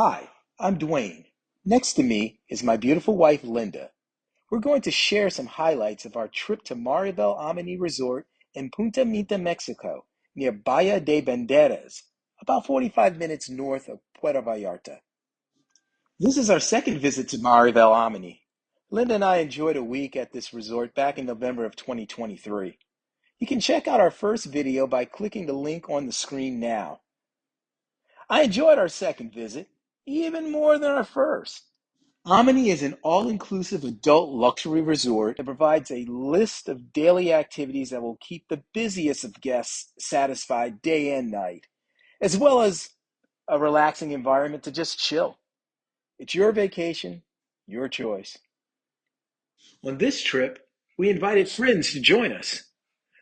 Hi, I'm Duane. Next to me is my beautiful wife, Linda. We're going to share some highlights of our trip to Marival Armony Resort in Punta Mita, Mexico, near Bahia de Banderas, about 45 minutes north of Puerto Vallarta. This is our second visit to Marival Armony. Linda and I enjoyed a week at this resort back in November of 2023. You can check out our first video by clicking the link on the screen now. I enjoyed our second visit, even more than our first. Omni is an all-inclusive adult luxury resort that provides a list of daily activities that will keep the busiest of guests satisfied day and night, as well as a relaxing environment to just chill. It's your vacation, your choice. On this trip, we invited friends to join us.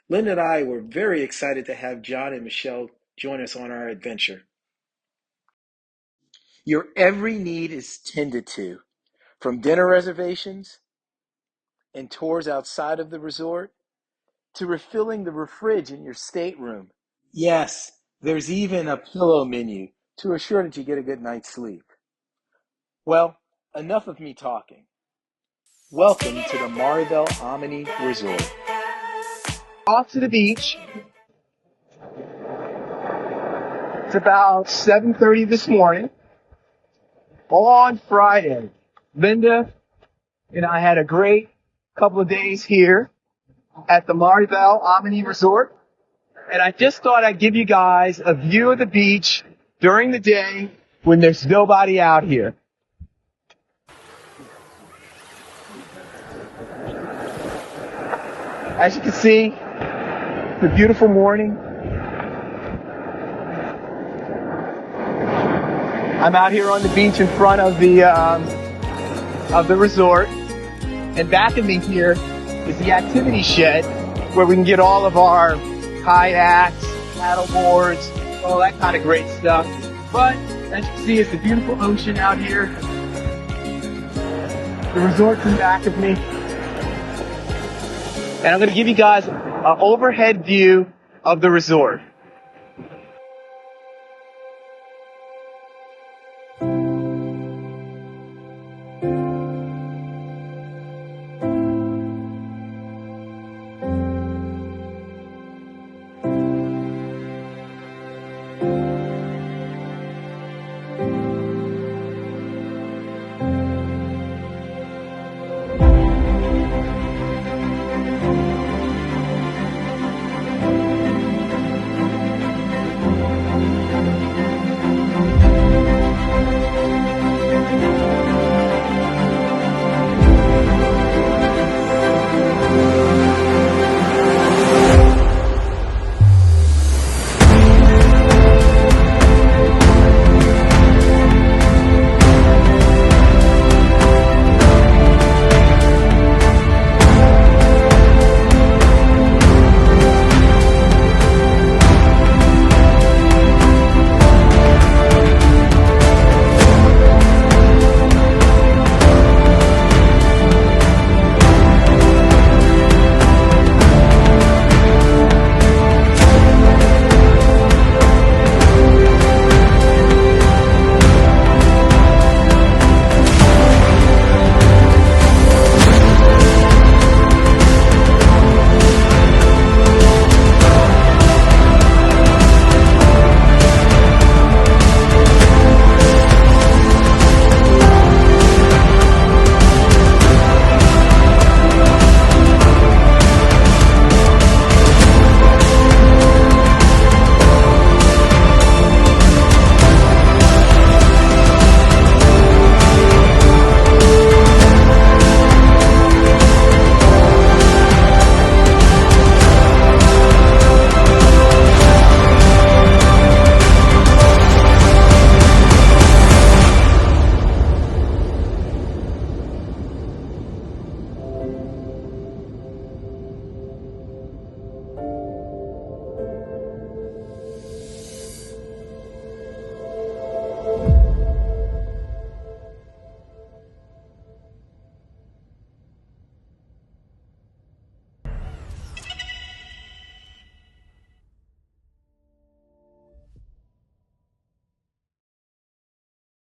Linda and I were very excited to have John and Michelle join us on our adventure. Your every need is tended to, from dinner reservations and tours outside of the resort to refilling the fridge in your stateroom. Yes, there's even a pillow menu to assure that you get a good night's sleep. Well, enough of me talking. Welcome to the Marival Armony Resort. Off to the beach. It's about 7:30 this morning on Friday. Linda and I had a great couple of days here at the Marival Armony Resort, and I just thought I'd give you guys a view of the beach during the day when there's nobody out here. As you can see, it's a beautiful morning. I'm out here on the beach in front of the resort, and back of me here is the activity shed where we can get all of our kayaks, paddle boards, all that kind of great stuff. But as you can see, it's a beautiful ocean out here. The resort's in back of me, and I'm going to give you guys an overhead view of the resort.